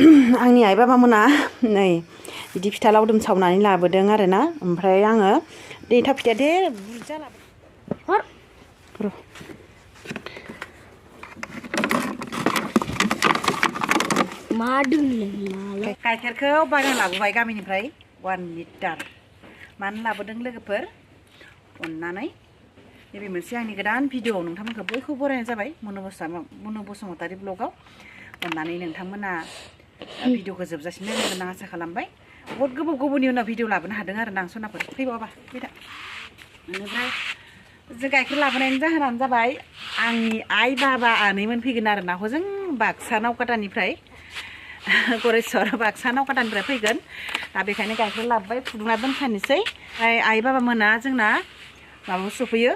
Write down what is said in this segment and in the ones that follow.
आंनि आइ बाबामोना नै बिदि फिथा लावदुम सावनानै लाबोदों आरोना ओमफ्राय आङो दे थाव फिथाया दे बुरजा लाबोदों मा दोननो गाइखेरखौ बायना लाबोबाय गामिनिफ्राय 1 लिटार मानो लाबोदों लोगोफोर अननानै नैबे मोनसे आंनि गोदान भिडिअ नोंथांमोनखौ बयखौबो बरायनाय जाबाय मनु बसुमतारी ब्लगाव अननानै नोंथांमोना भिडिअखौ जोबजासिम नायनो होनना आसा खालामबाय बहुत गोबावनि उनाव भिडिअ लाबोनो हादों आरो ना सनाफोर फैबाबा फैदा बेनिफ्राय जों गाइखेर लाबोनायनि जाहोनानो जाबाय आंनि आइ बाबा आनैमोन फैगोन आरो ना हजों बाक्सा नावकाटानिफ्राय गरेस्वर बाक्सा नावकाटानिफ्राय फैगोन दा बेखायनो गाइखेर लाबोबाय फुदुंना दोनखानोसै आइ बाबा मोना जोंना माबायाव सफैयो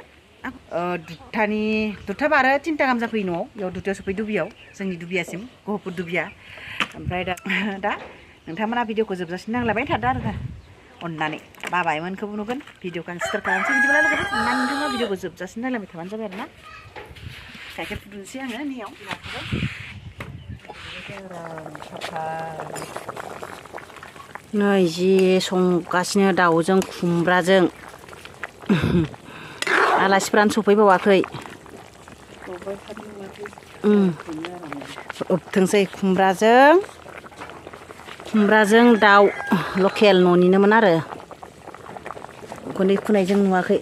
दुथा बारो 3ता गाहाम जाफैयो न'आव बेयाव दुथायाव सफैयो दुबियाव जोंनि दुबियासिम गहपुर दुबिया ओमफ्राय दा नोंथांमोना भिडिअखौ जोबजासिम नांलायबाय थादो आरो अननानै बाबायमोनखौबो नुगोन भिडिअखौ आं स्टार्ट खालामसै बिदिब्ला लोगोफोर अननानै नोंथाङा भिडिअखौ जोबजासिम नायलायबाय थाबानो जाबाय आरो ना गाइखेर फुदुंसै आङो नैयाव नै जि संगासिनो दाउजों खुमब्राजों आलासिफ्रानो सफैबावाखै थोंसै खुमब्राजों दाउ लकेल न'निनोमोन आरो गुन्दै फुनायजों नुवाखै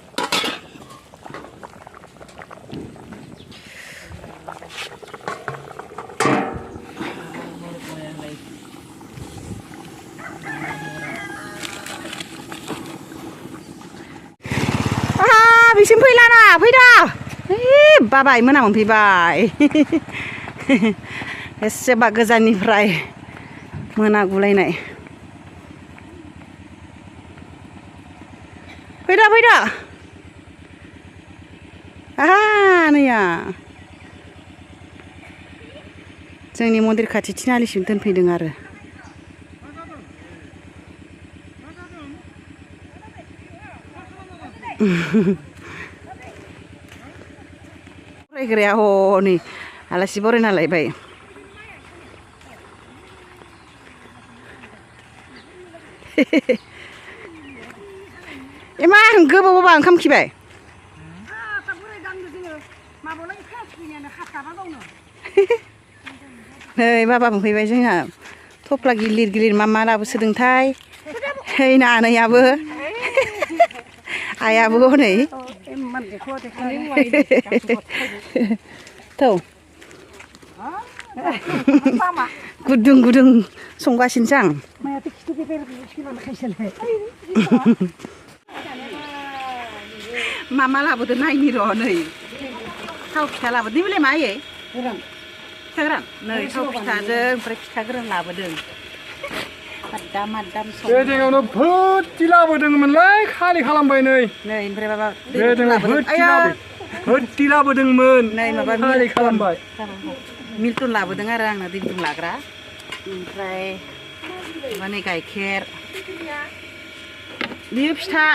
बिसिम फैलाना फैदा बाबाय मोना मोनफैबाय एसेबा गोजाननिफ्राय मोना गुलायनाय फैदा नैया जोंनि मन्दिर खाथि थिनालिसिम दोनफैदों आरो फरायग्राया हनै आलासि बरायना लायबाय इमान गोबावबा ओंखाम खिबाय नै बाबा मोनफैबाय जोंहा थफ्ला गिलिर मा लाबोसोदोंथाय हैना आनैयाबो आइयाबो हनै थौ गुदुं संगासिनोसो आं मा लाबोदो नायनि र' नै थाव फिथा लाबोदों बेलाय मा होयो फिथा गोरान नै थाव फिथाजों ओमफ्राय फिथा गोरान लाबोदों बे जोंनावनो भोदि लाबोदोंमोनलै खालि खालामबाय नै ओमफ्राय माबा बे जोंनाव भोदि लाबोदोंमोन नै माबा खालि खालामबाय मिल्टन लाबोदों आरो आंनो दै गुदुं लाग्रा ओमफ्राय माबा नै गाइखेर बेयो फिथा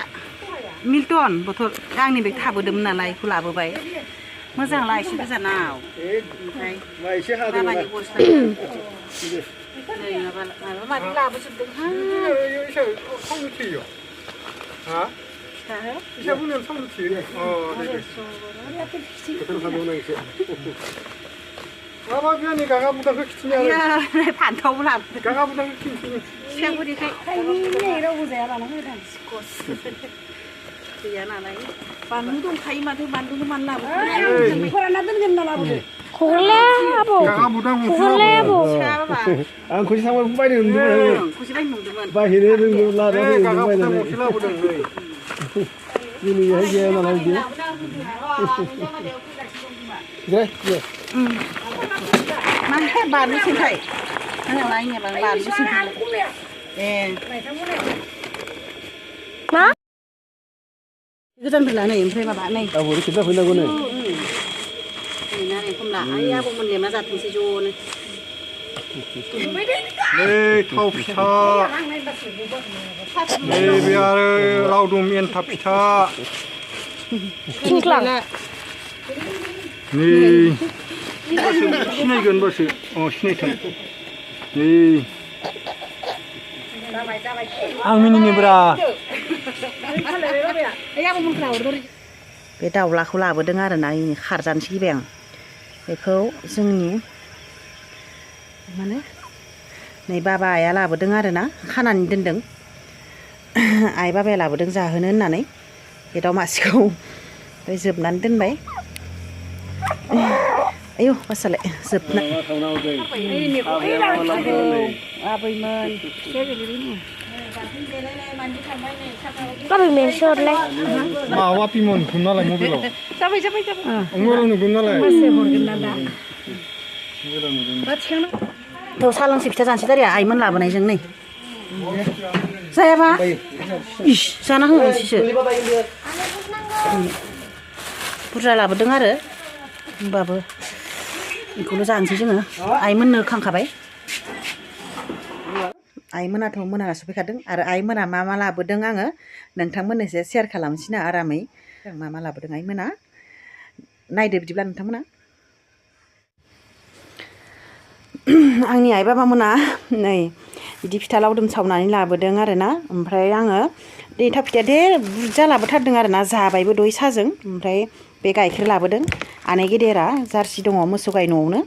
मिल्टन बथल आंनि बेग थाबोदोंमोन नालाय बेखौ लाबोबाय मोजांला एसे गोजानाव ओमफ्राय बाबानि गस्ला नै माबा लाबोजोबदोंहाय माबा बियानि गागा बुदाखौ खिथिनाया फान्थावबो लाबोदों गागा बुदाखौ खिथिनो फिसाफोरनिखाय रावबो जाया लाना फैदों गैया नालाय बानलु दंखायो माथो बानलुखौ मानो लाबोदों फोरानना दोनगोन होनना लाबोदों आं खनसे थांबा बायनो नुदोंमोन बायहैनो रोंदों लाबोदों दिनैहाय गैया नालाय बिदि माने बानलुसैखाय बानलुसै ए मा गोजानफोर लानै ओमफ्राय माबा नै आबो खिन्था फैनांगौ नै खमला आइ आबौमोन लेमा जाथोंसै ज'नो थाव फिथा नैबे आरो लावदुम एन्थाब फिथा नै सिनायगोन बासो सिनायथों आं मिनिनिब्रा बे दाउलाखौ लाबोदों आरोना खारजानोसै गिबाय आं बेखौ जोंनि माने नै बाबा आइया लाबोदों आरोना खानानै दोनदों आइ बाबाया लाबोदों जाहोनो होननानै बे दाउ मासेखौ ओमफ्राय जोबनानै दोनबाय आयौ बासालाय जोबना आबैमोन Kami mensur le. मावा पिमन गुमनालाय मबाइलाव जाबाय मबाइलाव नुगोन नालाय थ' सा लोंसे फिथा जानोसै दारिया आइमोन लाबोनायजों नै जायाबा इस जाना होनोसैसो बुरजा लाबोदों आरो होमबाबो बेखौल' जानोसै जोङो आइमोननो खांखाबाय आइमोनाथ' मोना सफैखादों आरो आइमोना मा मा लाबोदों आङो नोंथांमोननो एसे शेयार खालामनोसै ना आरामै मा मा लाबोदों आइमोना नायदो बिदिब्ला नोंथांमोना आंनि आइ बाबामोना नै बिदि फिथा लावदुम सावनानै लाबोदों आरोना ओमफ्राय आङो एन्थाब फिथाया दे बुरजा लाबोथारदों आरोना जाबायबो दय साजों ओमफ्राय बे गाइखेर लाबोदों आनै गेदेरा जार्सि दङ मोसौ गाय न'आवनो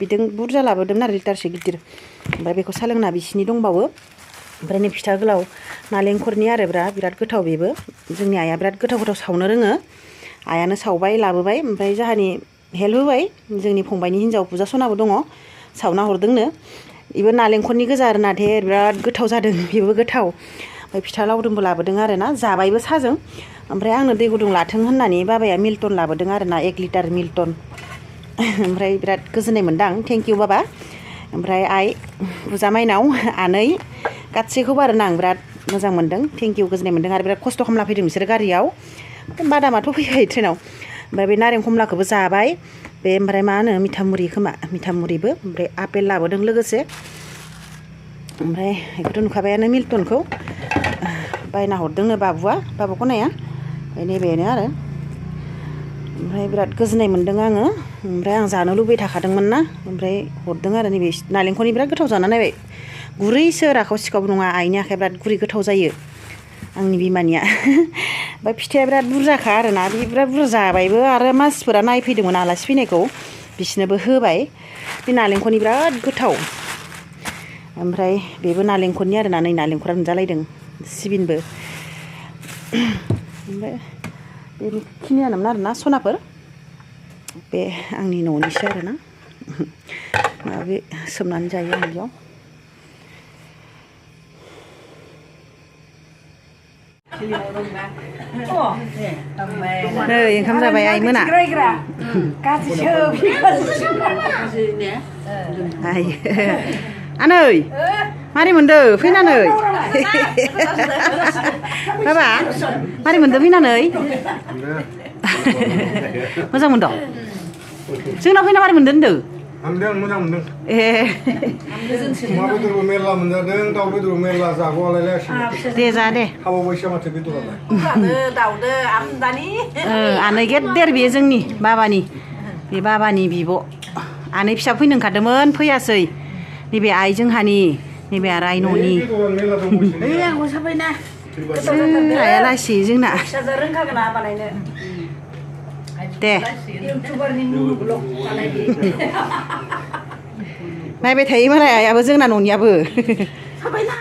बिदों बुरजा लाबोदोंमोन आरो लिटारसे गिदिर ओमफ्राय बेखौ सा लोंना बिसिनि दंबावो ओमफ्राय नै फिथा गोलाव नालेंखरनि आरो बिराद गोथाव बेबो जोंनि आइया बिराद गोथाव गोथाव सावनो रोङो आइयानो सावबाय लाबोबाय ओमफ्राय जाहानि हेल्प होबाय जोंनि फंबायनि हिन्जाव पुजा सनाबो दङ सावना हरदोंनो बेबो नालेंखरनि गोजा आरो नाथे बिराद गोथाव जादों बेबो गोथाव ओमफ्राय फिथा लावदुमबो लाबोदों आरोना जाबायबो साजों ओमफ्राय आंनो दै गुदुं लाथों होननानै बाबाया मिल्टन लाबोदों आरोना 1 लिटार मिल्टन ओमफ्राय बिराद गोजोननाय मोनदां थेंक इउ बाबा ओमफ्राय आइ पुजा माइनाव आनै गासैखौबो आरोना आं बिराद मोजां मोनदों थेंक इउ गोजोननाय मोनदों आरो बिराद खस्थ' खालामना फैदों बिसोर गारियाव बादामाथ' फैबाय ट्रेनाव ओमफ्राय बे नारें खमलाखौबो जाबाय बे ओमफ्राय मा होनो मिथामुरि खोमा मिथामुरिबो ओमफ्राय आपेल लाबोदों लोगोसे ओमफ्राय बेखौथ' नुखाबायानो मिल्टनखौ बायना हरदोंनो बाबु खनाया ओमफ्राय नैबेनो आरो ओमफ्राय बिराद गोजोननाय मोनदों आङो ओमफ्राय आं जानो लुबै थाखादोंमोन ना ओमफ्राय हरदों आरो नैबे नालेंखरनि बिराद गोथाव जाना नायबाय गुरैसो राखाव सिखाव नङा आइनि आखाइ बिराद गुरै गोथाव जायो आंनि बिमानिया ओमफ्राय फिथाइया बिराद बुरजाखा आरोना बे बिराद बुरजा जाबायबो आरो मानसिफोरा नायफैदोंमोन आलासि फैनायखौ बिसोरनोबो होबाय बे नालेंखरनि बिराद गोथाव ओमफ्राय बेबो नालेंखरनि आरोना नै नालेंखरा नुजालायदों सिबिनबो ओमफ्राय बेखिनियानोमोन आरोना सनाफोर बे आंनि न'निसो आरोना माबे सोमनानै जायो आं बेयाव नै ओंखाम जाबाय आइमोना आनै मारै मोनदो फैनानै बाबा मारै मोनदो फैनानै मोजां मोनदों जोंनाव फैना मारै मोनदो होनदों मोजां मोनदों ए अमा बेदरबो मेरला मोनजादों दाउ बेदरबो मेरला जाग'आलायलायासै दे जा दे खाबावबायसो माथो बेदरालाय दाउदो आमदानि आनै गेदेर बेयो जोंनि बाबानि बे बाबानि बिब' आनै फिसा फैनो ओंखारदोंमोन फैयासै नैबे आइ जोंहानि नैबे आरो आइ न'नि आइया लासि जोंना दे नायबाय थायो मालाय आइयाबो जोंना न'नियाबो